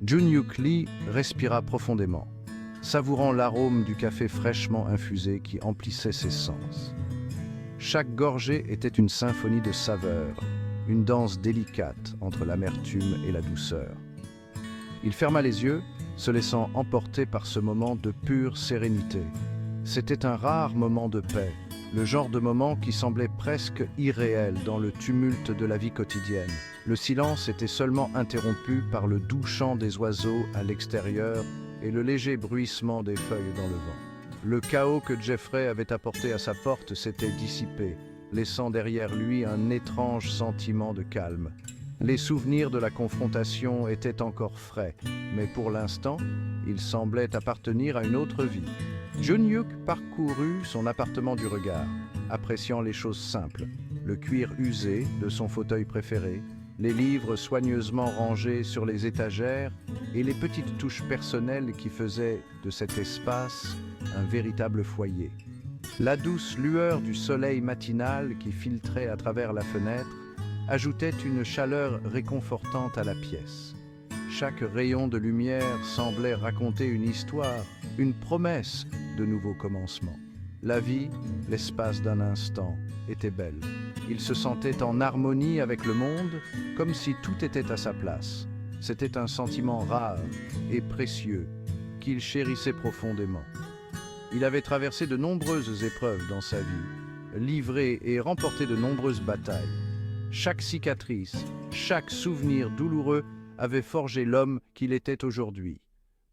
Jun-Hyuk Lee respira profondément, savourant l'arôme du café fraîchement infusé qui emplissait ses sens. Chaque gorgée était une symphonie de saveurs, une danse délicate entre l'amertume et la douceur. Il ferma les yeux, se laissant emporter par ce moment de pure sérénité. C'était un rare moment de paix, le genre de moment qui semblait presque irréel dans le tumulte de la vie quotidienne. Le silence était seulement interrompu par le doux chant des oiseaux à l'extérieur et le léger bruissement des feuilles dans le vent. Le chaos que Jeffrey avait apporté à sa porte s'était dissipé, laissant derrière lui un étrange sentiment de calme. Les souvenirs de la confrontation étaient encore frais, mais pour l'instant, ils semblaient appartenir à une autre vie. Jun-Hyuk parcourut son appartement du regard, appréciant les choses simples, le cuir usé de son fauteuil préféré, les livres soigneusement rangés sur les étagères et les petites touches personnelles qui faisaient de cet espace un véritable foyer. La douce lueur du soleil matinal qui filtrait à travers la fenêtre ajoutait une chaleur réconfortante à la pièce. Chaque rayon de lumière semblait raconter une histoire, une promesse de nouveaux commencements. La vie, l'espace d'un instant, était belle. Il se sentait en harmonie avec le monde, comme si tout était à sa place. C'était un sentiment rare et précieux qu'il chérissait profondément. Il avait traversé de nombreuses épreuves dans sa vie, livré et remporté de nombreuses batailles. Chaque cicatrice, chaque souvenir douloureux avait forgé l'homme qu'il était aujourd'hui.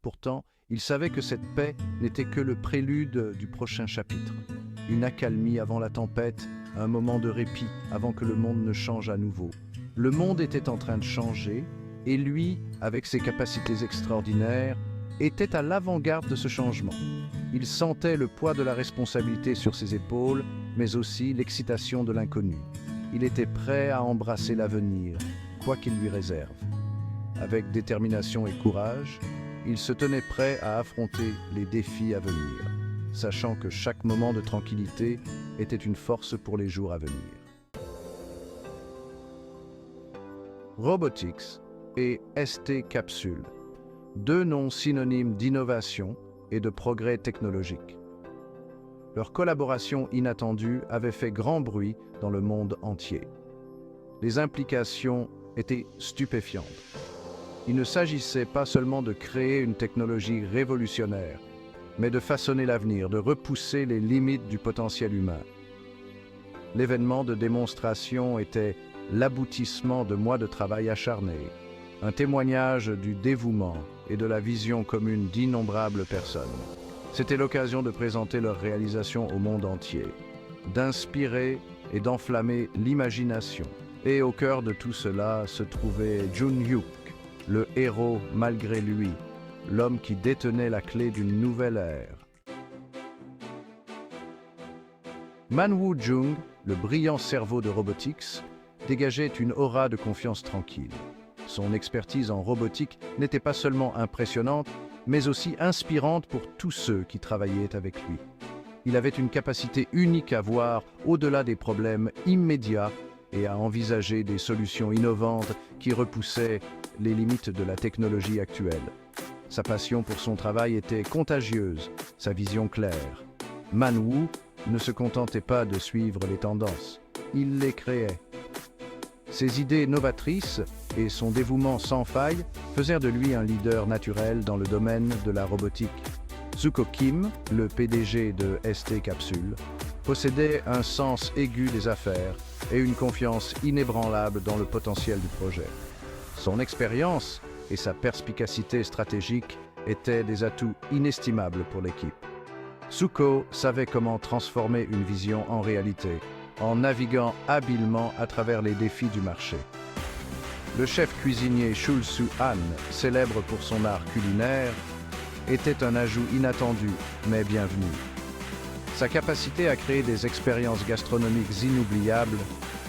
Pourtant, il savait que cette paix n'était que le prélude du prochain chapitre. Une accalmie avant la tempête, un moment de répit avant que le monde ne change à nouveau. Le monde était en train de changer, et lui, avec ses capacités extraordinaires, était à l'avant-garde de ce changement. Il sentait le poids de la responsabilité sur ses épaules, mais aussi l'excitation de l'inconnu. Il était prêt à embrasser l'avenir, quoi qu'il lui réserve. Avec détermination et courage, il se tenait prêt à affronter les défis à venir, sachant que chaque moment de tranquillité était une force pour les jours à venir. Robotics et ST Capsule, deux noms synonymes d'innovation et de progrès technologique. Leur collaboration inattendue avait fait grand bruit dans le monde entier. Les implications étaient stupéfiantes. Il ne s'agissait pas seulement de créer une technologie révolutionnaire, mais de façonner l'avenir, de repousser les limites du potentiel humain. L'événement de démonstration était l'aboutissement de mois de travail acharné, un témoignage du dévouement et de la vision commune d'innombrables personnes. C'était l'occasion de présenter leur réalisation au monde entier, d'inspirer et d'enflammer l'imagination. Et au cœur de tout cela se trouvait Jun-Hyuk, le héros malgré lui, l'homme qui détenait la clé d'une nouvelle ère. Man-Woo Jung, le brillant cerveau de Robotics, dégageait une aura de confiance tranquille. Son expertise en robotique n'était pas seulement impressionnante, mais aussi inspirante pour tous ceux qui travaillaient avec lui. Il avait une capacité unique à voir au-delà des problèmes immédiats et à envisager des solutions innovantes qui repoussaient les limites de la technologie actuelle. Sa passion pour son travail était contagieuse, sa vision claire. Man-Woo ne se contentait pas de suivre les tendances, il les créait. Ses idées novatrices et son dévouement sans faille faisèrent de lui un leader naturel dans le domaine de la robotique. Soo-Ko Kim, le PDG de ST Capsule, possédait un sens aigu des affaires et une confiance inébranlable dans le potentiel du projet. Son expérience et sa perspicacité stratégique étaient des atouts inestimables pour l'équipe. Soo-Ko savait comment transformer une vision en réalité, en naviguant habilement à travers les défis du marché. Le chef cuisinier Chul Soo-han, célèbre pour son art culinaire, était un ajout inattendu, mais bienvenu. Sa capacité à créer des expériences gastronomiques inoubliables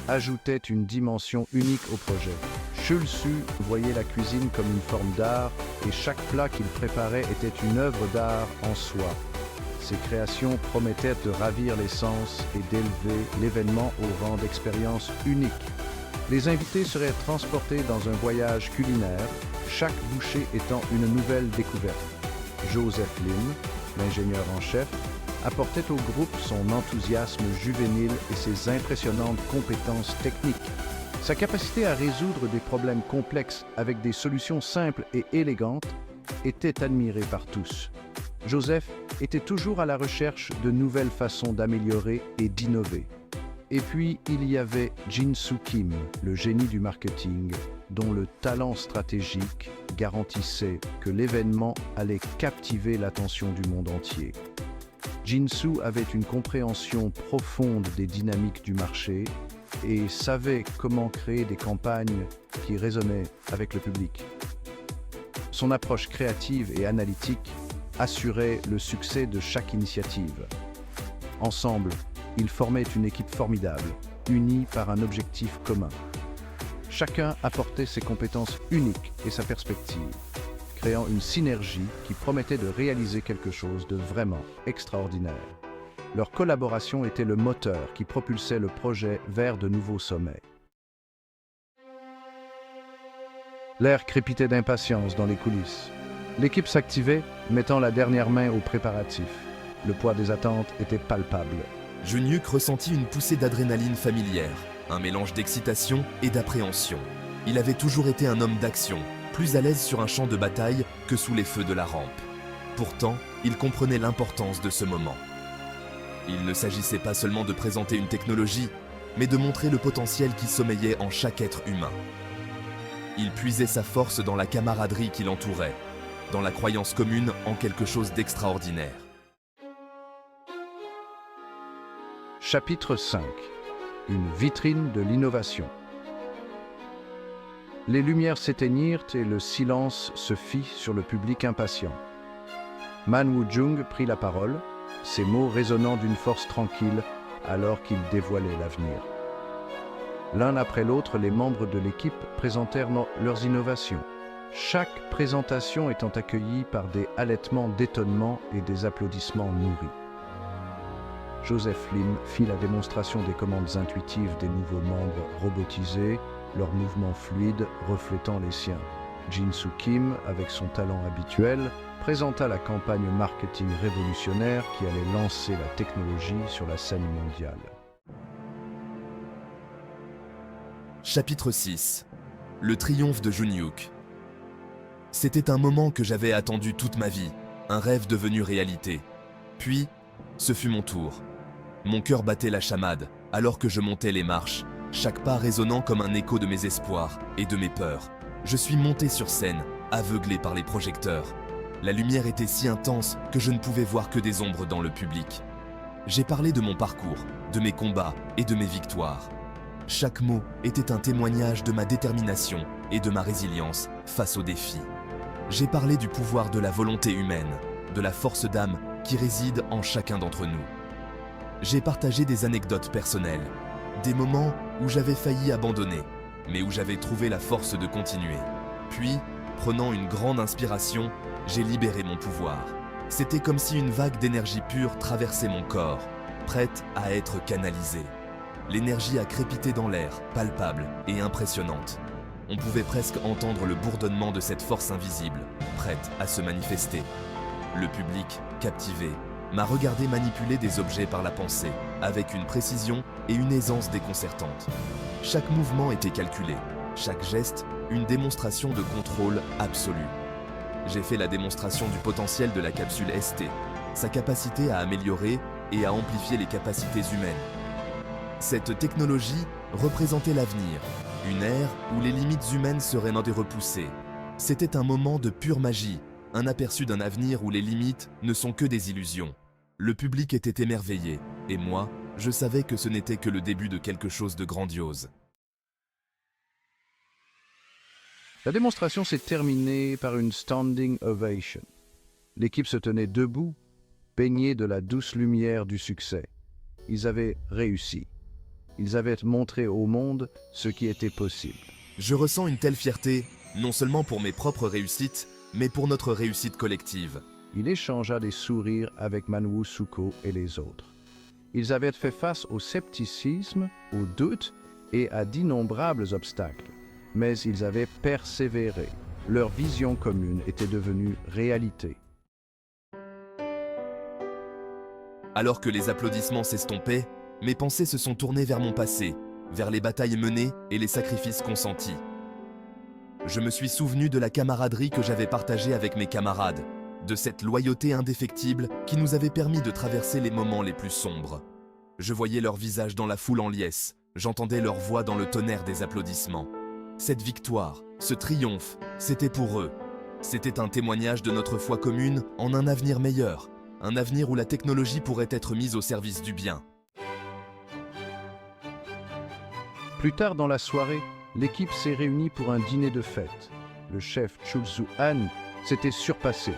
ajoutait une dimension unique au projet. Chul Soo voyait la cuisine comme une forme d'art et chaque plat qu'il préparait était une œuvre d'art en soi. Ses créations promettaient de ravir les sens et d'élever l'événement au rang d'expérience unique. Les invités seraient transportés dans un voyage culinaire, chaque bouchée étant une nouvelle découverte. Joseph Lim, l'ingénieur en chef, apportait au groupe son enthousiasme juvénile et ses impressionnantes compétences techniques. Sa capacité à résoudre des problèmes complexes avec des solutions simples et élégantes était admirée par tous. Joseph était toujours à la recherche de nouvelles façons d'améliorer et d'innover. Et puis, il y avait Jin-Soo Kim, le génie du marketing, dont le talent stratégique garantissait que l'événement allait captiver l'attention du monde entier. Jin-Soo avait une compréhension profonde des dynamiques du marché et savait comment créer des campagnes qui résonnaient avec le public. Son approche créative et analytique assurait le succès de chaque initiative. Ensemble, ils formaient une équipe formidable, unie par un objectif commun. Chacun apportait ses compétences uniques et sa perspective, créant une synergie qui promettait de réaliser quelque chose de vraiment extraordinaire. Leur collaboration était le moteur qui propulsait le projet vers de nouveaux sommets. L'air crépitait d'impatience dans les coulisses. L'équipe s'activait, mettant la dernière main aux préparatifs. Le poids des attentes était palpable. Juniuk ressentit une poussée d'adrénaline familière, un mélange d'excitation et d'appréhension. Il avait toujours été un homme d'action, plus à l'aise sur un champ de bataille que sous les feux de la rampe. Pourtant, il comprenait l'importance de ce moment. Il ne s'agissait pas seulement de présenter une technologie, mais de montrer le potentiel qui sommeillait en chaque être humain. Il puisait sa force dans la camaraderie qui l'entourait, dans la croyance commune en quelque chose d'extraordinaire. Chapitre 5. Une vitrine de l'innovation. Les lumières s'éteignirent et le silence se fit sur le public impatient. Man Woo-jung prit la parole, ses mots résonnant d'une force tranquille alors qu'il dévoilait l'avenir. L'un après l'autre, les membres de l'équipe présentèrent leurs innovations, chaque présentation étant accueillie par des halètements d'étonnement et des applaudissements nourris. Joseph Lim fit la démonstration des commandes intuitives des nouveaux membres robotisés, leurs mouvements fluides reflétant les siens. Jin-Soo Kim, avec son talent habituel, présenta la campagne marketing révolutionnaire qui allait lancer la technologie sur la scène mondiale. Chapitre 6. Le triomphe de Juniuk. C'était un moment que j'avais attendu toute ma vie, un rêve devenu réalité. Puis, ce fut mon tour. Mon cœur battait la chamade, alors que je montais les marches, chaque pas résonnant comme un écho de mes espoirs et de mes peurs. Je suis monté sur scène, aveuglé par les projecteurs. La lumière était si intense que je ne pouvais voir que des ombres dans le public. J'ai parlé de mon parcours, de mes combats et de mes victoires. Chaque mot était un témoignage de ma détermination et de ma résilience face aux défis. J'ai parlé du pouvoir de la volonté humaine, de la force d'âme qui réside en chacun d'entre nous. J'ai partagé des anecdotes personnelles, des moments où j'avais failli abandonner, mais où j'avais trouvé la force de continuer. Puis, prenant une grande inspiration, j'ai libéré mon pouvoir. C'était comme si une vague d'énergie pure traversait mon corps, prête à être canalisée. L'énergie a crépité dans l'air, palpable et impressionnante. On pouvait presque entendre le bourdonnement de cette force invisible, prête à se manifester. Le public, captivé, m'a regardé manipuler des objets par la pensée, avec une précision et une aisance déconcertantes. Chaque mouvement était calculé, chaque geste, une démonstration de contrôle absolu. J'ai fait la démonstration du potentiel de la capsule ST, sa capacité à améliorer et à amplifier les capacités humaines. Cette technologie représentait l'avenir, une ère où les limites humaines seraient repoussées. C'était un moment de pure magie, un aperçu d'un avenir où les limites ne sont que des illusions. Le public était émerveillé, et moi, je savais que ce n'était que le début de quelque chose de grandiose. La démonstration s'est terminée par une standing ovation. L'équipe se tenait debout, baignée de la douce lumière du succès. Ils avaient réussi. Ils avaient montré au monde ce qui était possible. Je ressens une telle fierté, non seulement pour mes propres réussites, mais pour notre réussite collective. Il échangea des sourires avec Man Woo-soo et les autres. Ils avaient fait face au scepticisme, au doute et à d'innombrables obstacles. Mais ils avaient persévéré. Leur vision commune était devenue réalité. Alors que les applaudissements s'estompaient, mes pensées se sont tournées vers mon passé, vers les batailles menées et les sacrifices consentis. Je me suis souvenu de la camaraderie que j'avais partagée avec mes camarades, de cette loyauté indéfectible qui nous avait permis de traverser les moments les plus sombres. Je voyais leurs visages dans la foule en liesse, j'entendais leur voix dans le tonnerre des applaudissements. Cette victoire, ce triomphe, c'était pour eux. C'était un témoignage de notre foi commune en un avenir meilleur, un avenir où la technologie pourrait être mise au service du bien. Plus tard dans la soirée, l'équipe s'est réunie pour un dîner de fête. Le chef Chulzu Han s'était surpassé,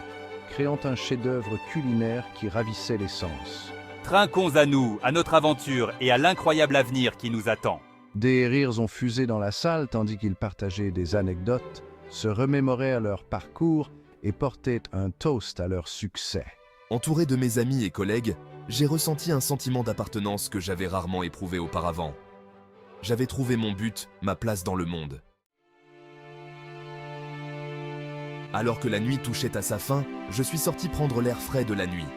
créant un chef-d'œuvre culinaire qui ravissait les sens. Trinquons à nous, à notre aventure et à l'incroyable avenir qui nous attend. Des rires ont fusé dans la salle tandis qu'ils partageaient des anecdotes, se remémoraient leur parcours et portaient un toast à leur succès. Entouré de mes amis et collègues, j'ai ressenti un sentiment d'appartenance que j'avais rarement éprouvé auparavant. J'avais trouvé mon but, ma place dans le monde. Alors que la nuit touchait à sa fin, je suis sorti prendre l'air frais de la nuit.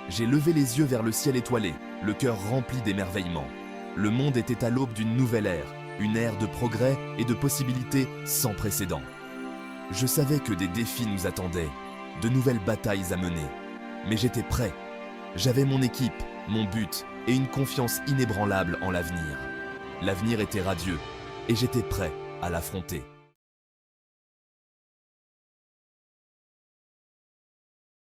J'ai levé les yeux vers le ciel étoilé, le cœur rempli d'émerveillement. Le monde était à l'aube d'une nouvelle ère, une ère de progrès et de possibilités sans précédent. Je savais que des défis nous attendaient, de nouvelles batailles à mener. Mais j'étais prêt. J'avais mon équipe, mon but et une confiance inébranlable en l'avenir. L'avenir était radieux et j'étais prêt à l'affronter.